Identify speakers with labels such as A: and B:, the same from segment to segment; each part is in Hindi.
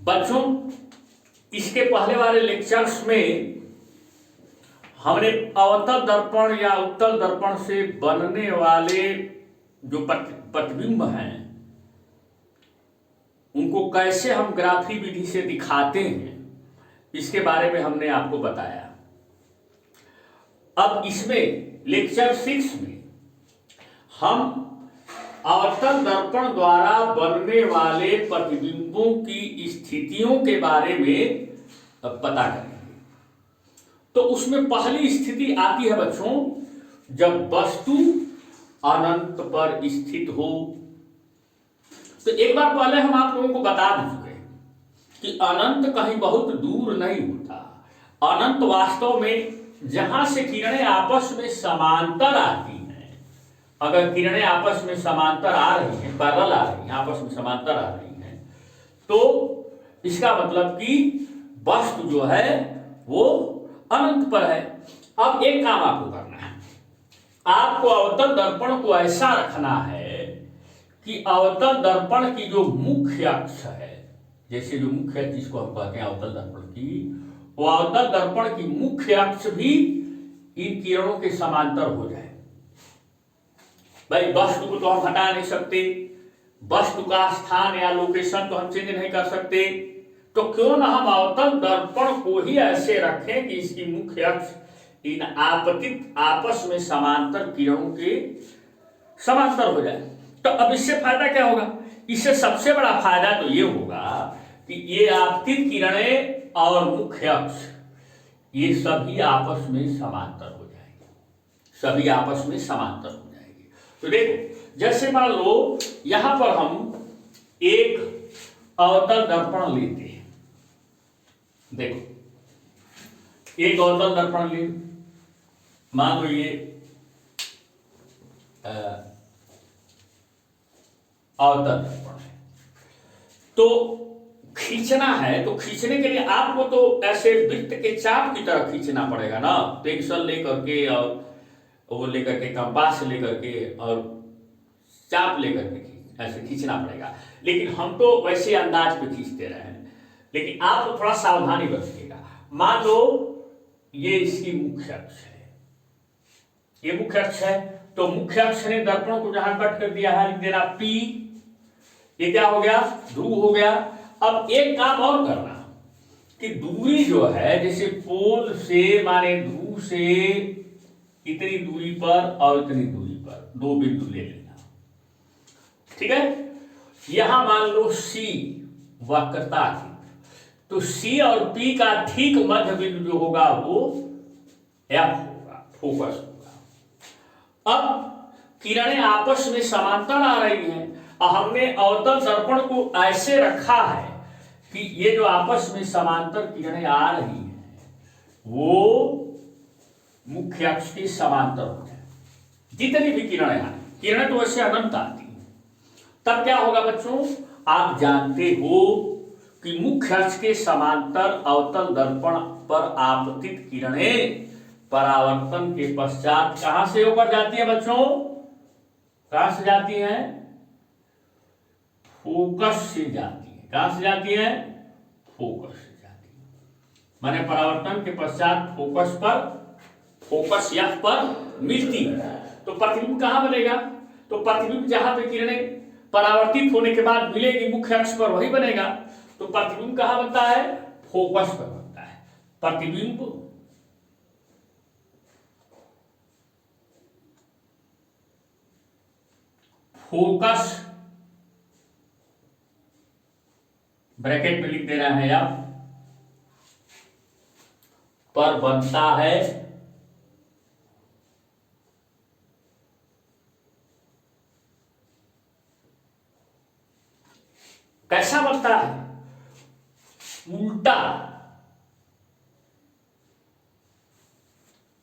A: बच्चों, इसके पहले वाले लेक्चर्स में हमने अवतल दर्पण या उत्तल दर्पण से बनने वाले जो प्रतिबिंब हैं उनको कैसे हम ग्राफी विधि से दिखाते हैं, इसके बारे में हमने आपको बताया। अब इसमें लेक्चर 6 में हम अवतल दर्पण द्वारा बनने वाले प्रतिबिंबों की स्थितियों के बारे में पता करेंगे। तो उसमें पहली स्थिति आती है बच्चों, जब वस्तु अनंत पर स्थित हो। तो एक बार पहले हम आप लोगों को बता चुके कि अनंत कहीं बहुत दूर नहीं होता। अनंत वास्तव में जहां से किरणें आपस में समांतर आती हैं, अगर किरणें आपस में समांतर आ रही हैं, पैरेलल आ रही हैं, आपस में समांतर आ रही हैं, तो इसका मतलब कि वस्तु जो है वो अनंत पर है। अब एक काम आपको करना है, आपको अवतल दर्पण को ऐसा रखना है कि अवतल दर्पण की जो मुख्य अक्ष है, जैसे जो मुख्य अक्ष जिसको हम कहते हैं अवतल दर्पण की, वो अवतल दर्पण की मुख्य अक्ष भी इन किरणों के समांतर हो जाए। भाई वस्तु को तो हम हटा नहीं सकते, वस्तु का स्थान या लोकेशन तो हम चेंज नहीं कर सकते, तो क्यों ना हम अवतल दर्पण को ही ऐसे रखें कि इसकी मुख्य अक्ष इन आपतित आपस में समांतर किरणों के समांतर हो जाए। तो अब इससे फायदा क्या होगा? इससे सबसे बड़ा फायदा तो ये होगा कि ये आपतित किरणें और मुख्य अक्ष ये सभी आपस में समांतर हो जाएंगे, सभी आपस में समांतर हो जाएंगे। तो देखो, जैसे मान लो यहां पर हम एक अवतल दर्पण लेते हैं, देखो एक अवतल दर्पण ले, मान लो ये अवतल दर्पण है। तो खींचना है, तो खींचने के लिए आपको तो ऐसे वृत्त के चाप की तरह खींचना पड़ेगा ना, पेंसिल लेकर के और वो लेकर के कंपास लेकर के और चाप लेकर के ऐसे खींचना पड़ेगा। लेकिन हम तो वैसे अंदाज पे खींचते रहे हैं, लेकिन आप तो थोड़ा सावधानी बरतिएगा। मान लो ये इसकी मुख्य अक्ष है, ये मुख्य अक्ष है, तो मुख्य अक्ष ने दर्पण को जहां कट कर दिया है लिख देना P, ये क्या हो गया? ध्रुव हो गया। अब एक काम और करना कि दूरी जो है, जैसे पोल से माने ध्रुव से इतनी दूरी पर और इतनी दूरी पर दो बिंदु ले लेना, ठीक है। यहां मान लो C वक्रता थी, तो C और P का ठीक मध्य बिंदु जो होगा वो F होगा, फोकस होगा। अब किरणें आपस में समांतर आ रही हैं, हमने अवतल दर्पण को ऐसे रखा है कि ये जो आपस में समांतर किरणें आ रही हैं वो मुख्य अक्ष के समांतर हो जाए। जितनी भी किरणें आए, किरणें तो वैसे अनंत आती हैं, तब क्या होगा बच्चों? आप जानते हो कि मुख्य अक्ष के समांतर अवतल दर्पण पर आपतित किरणें परावर्तन के पश्चात कहां से होकर जाती है बच्चों? कहां से जाती हैं? फोकस से जाती है। कहां से जाती है? फोकस से जाती है। माने परावर्तन के पश्चात फोकस पर, फोकस F पर मिलती है, तो प्रतिबिंब कहां बनेगा? तो प्रतिबिंब जहां पे किरणें परावर्तित होने के बाद मिलेगी मुख्य अक्ष पर वही बनेगा। तो प्रतिबिंब कहां बनता है? फोकस पर बनता है। प्रतिबिंब फोकस ब्रैकेट में लिख देना है आप, पर बनता है कैसा बनता है? उल्टा,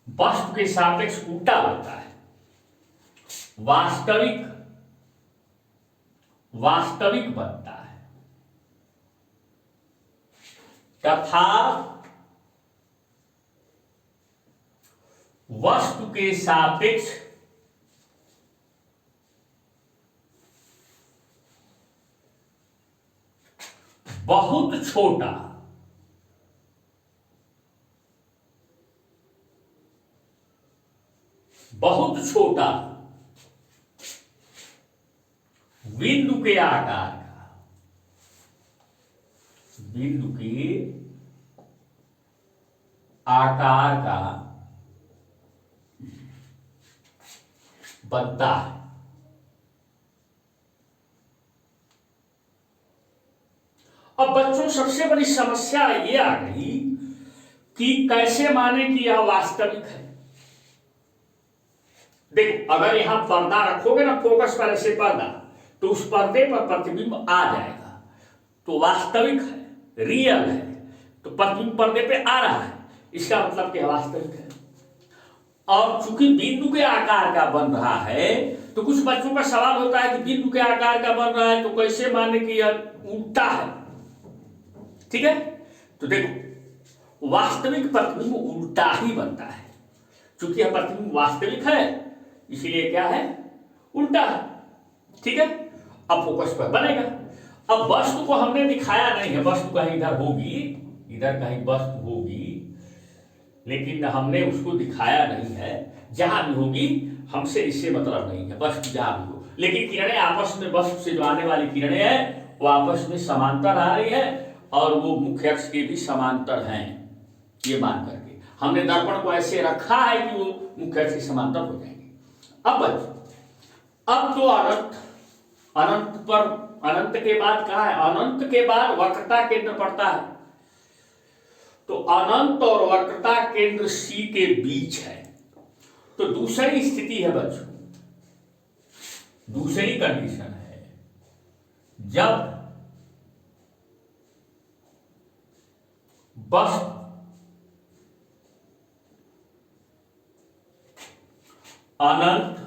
A: वस्तु के सापेक्ष उल्टा बनता है। वास्तविक बनता है तथा वस्तु के सापेक्ष बहुत छोटा, बहुत छोटा बिंदु के आकार का, बिंदु के आकार का बनता है। अब बच्चों सबसे बड़ी समस्या ये आ गई कि कैसे माने कि यह वास्तविक है। देखो, अगर यहां पर्दा रखोगे ना, फोकस पर ऐसे पर्दा, तो उस पर्दे पर प्रतिबिंब आ जाएगा, तो वास्तविक है, रियल है, तो प्रतिबिंब पर्दे पे आ रहा है, इसका मतलब कि वास्तविक है। और चूंकि बिंदु के आकार का बन रहा है, तो कुछ बच्चों का सवाल होता है कि बिंदु के आकार का बन रहा है तो कैसे माने कि यह उल्टा है। ठीक है, तो देखो, वास्तविक प्रतिबिंब उल्टा ही बनता है। चूंकि यह प्रतिबिंब वास्तविक है, इसीलिए क्या है, उल्टा है। ठीक है, अब फोकस पर बनेगा। अब वस्तु को हमने दिखाया नहीं है, वस्तु कहीं इधर होगी, इधर कहीं वस्तु होगी, लेकिन हमने उसको दिखाया नहीं है। जहां भी होगी हमसे इससे मतलब नहीं है, वस्तु जहां भी हो, लेकिन किरणें आपस में, वस्तु से जो आने वाली किरणें हैं वो आपस में समांतर आ रही है और वो मुख्य अक्ष के भी समांतर हैं, ये मान करके हमने दर्पण को ऐसे रखा है कि वो मुख्य अक्ष के समांतर हो जाएंगे। अब तो अनंत, अनंत पर, अनंत के बाद कहा है, अनंत के बाद वक्रता केंद्र पड़ता है, तो अनंत और वक्रता केंद्र सी के बीच है। तो दूसरी स्थिति है बच्चों, दूसरी कंडीशन है, जब बस अनंत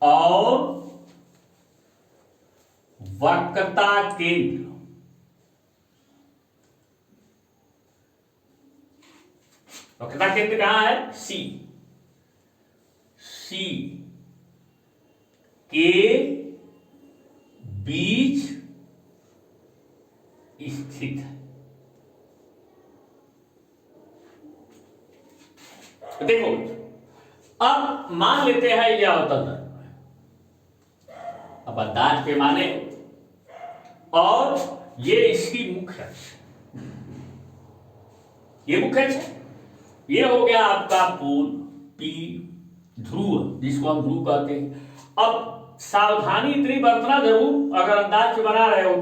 A: और वक्रता केंद्र वक्रता केंद्र कहां है, सी, सी के बीच स्थित है। देखो, अब मान लेते हैं यह अवतल दर्पण, अब अंदाज पे माने, और ये इसकी मुख्य अक्ष, ये मुख्य अक्ष है, ये हो गया आपका पोल पी, ध्रुव जिसको हम ध्रुव कहते हैं। अब सावधानी इतनी बरतना जरूर, अगर अंदाज पे बना रहे हो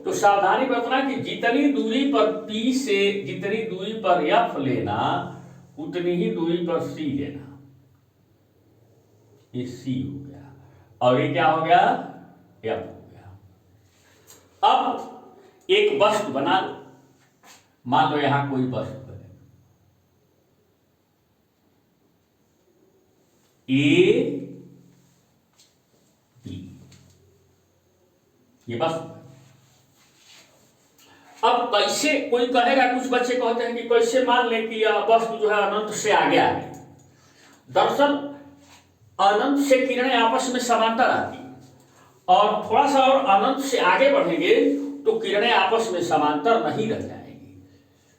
A: तो सावधानी बरतना कि जितनी दूरी पर पी से, जितनी दूरी पर एफ लेना, उतनी ही दूरी पर सी लेना। ये सी हो गया और ये क्या हो गया, एफ हो गया। अब एक वस्तु बना लो, मान लो यहां कोई वस्तु है, ए बी, ये वस्तु है। अब कैसे, कोई कहेगा, कुछ बच्चे कहते हैं कि कैसे मान लें कि यह वस्तु जो है अनंत से आगे आ गई। दरअसल अनंत से किरणें आपस में समांतर आती है, और थोड़ा सा और अनंत से आगे बढ़ेंगे तो किरणें आपस में समांतर नहीं रह जाएंगी।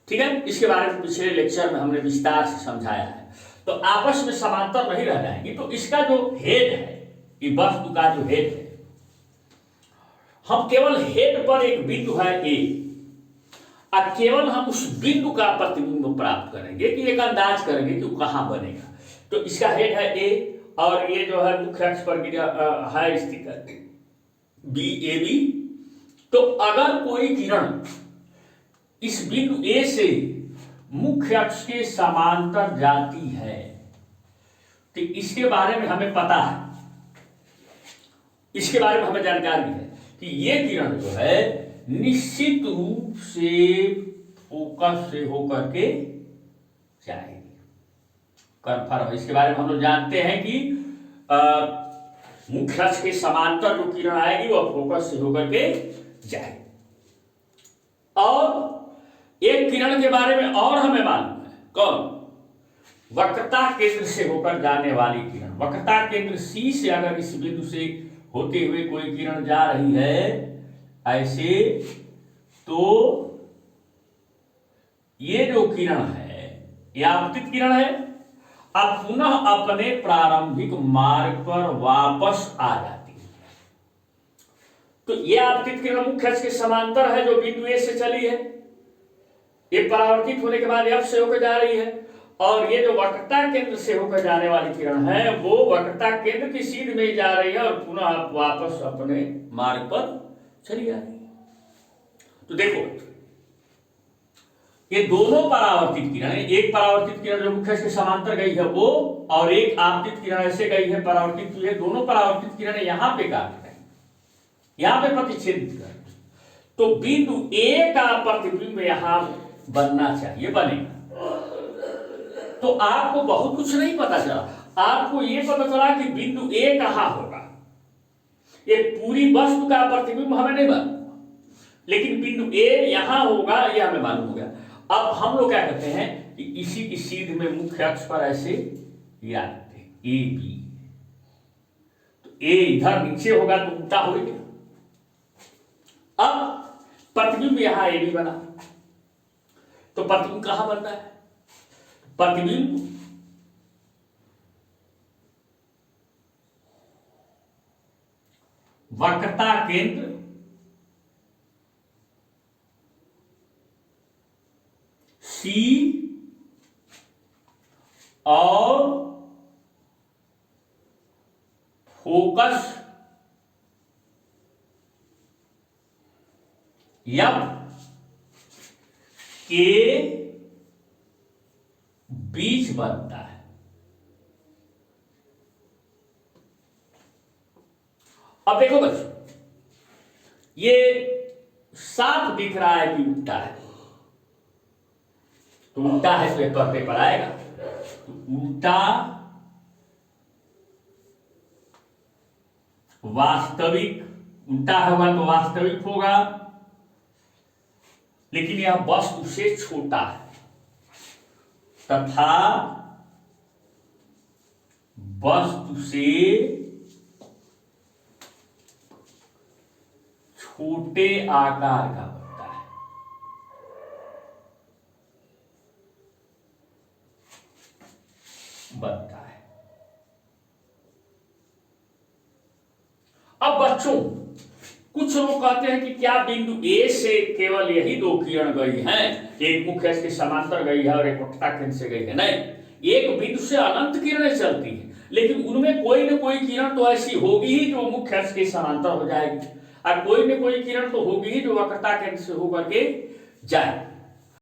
A: ठीक है, इसके बारे में पिछले लेक्चर में हमने विस्तार से समझाया है। तो आपस में समांतर नहीं रह जाएंगी, तो इसका जो हेड है, ये वस्तु का जो हेड है, हम केवल हेड पर एक बिंदु है ए, और केवल हम उस बिंदु का प्रतिबिंब प्राप्त करेंगे कि एक अंदाज करेंगे कि वो कहां बनेगा। तो इसका हेड है ए, और ये जो है मुख्य अक्ष पर है स्थित है बी, ए बी। तो अगर कोई किरण इस बिंदु ए से मुख्य अक्ष के समांतर जाती है, तो इसके बारे में हमें पता है, इसके बारे में हमें जानकारी है कि ये किरण जो है निश्चित रूप से फोकस से होकर के जाएगी, कन्फर्म। इसके बारे में हम लोग जानते हैं कि मुख्य अक्ष के समांतर जो किरण आएगी वह फोकस से होकर के जाएगी। और एक किरण के बारे में और हमें मालूम है, कौन, वक्रता केंद्र से होकर जाने वाली किरण। वक्रता केंद्र सी से अगर इस बिंदु से होते हुए कोई किरण जा रही है ऐसे, तो ये जो किरण है ये आपतित किरण है, अब पुनः अपने प्रारंभिक मार्ग पर वापस आ जाती है। तो ये आपतित किरण मुख्य अक्ष के समांतर है जो बिंदु ए से चली है, ये परावर्तित होने के बाद एफ से होकर जा रही है, और ये जो वक्रता केंद्र से होकर जाने वाली किरण है वो वक्रता केंद्र की सीध में जा रही है और पुनः आप वापस अपने मार्ग पर चली जा रही है। तो देखो ये दोनों परावर्तित किरण, एक परावर्तित किरण जो मुख्य अक्ष के समांतर गई है वो, और एक आपतित किरण ऐसे गई है परावर्तित हुई है, दोनों परावर्तित किरण यहां पे काट रहे हैं, यहां पे प्रतिच्छेदित कर रहे हैं। तो बिंदु ए का प्रतिबिंब यहां बनना चाहिए, बनेगा। तो आपको बहुत कुछ नहीं पता चला, आपको यह पता चला कि बिंदु ए कहां होगा, ये पूरी वस्तु का प्रतिबिंब हमें नहीं मालूम, लेकिन बिंदु ए यहां होगा यह हमें मालूम हो गया। अब हम लोग क्या करते हैं कि इसी की सीध में मुख्य अक्ष पर ऐसे याद रखते हैं ए बी, तो ए इधर नीचे होगा तो उल्टा हो गया। अब प्रतिबिंब यहां ए बी बना, तो प्रतिबिंब कहां बनता है, प्रतिबिंब वक्रता केंद्र सी और फोकस एफ के बीच बनता है। अब देखो बच्चों, ये साफ दिख रहा है कि उल्टा है, तो उल्टा है तो पर्दे पर आएगा, तो उल्टा वास्तविक, उल्टा होगा तो वास्तविक होगा, लेकिन यह वस्तु से छोटा है, तथा वस्तु से छोटे आकार का बनता है। अब बच्चों कुछ लोग कहते हैं कि क्या बिंदु ए से केवल यही दो किरण गई हैं, एक मुख्य अक्ष के समांतर गई है और एक वक्रता केंद्र से गई है? नहीं, एक बिंदु से अनंत किरणें चलती हैं, लेकिन उनमें कोई न कोई किरण तो ऐसी होगी ही जो मुख्य अक्ष के समांतर हो जाएगी, और कोई न कोई किरण तो होगी ही जो वक्रता केंद्र से होकर के जाए।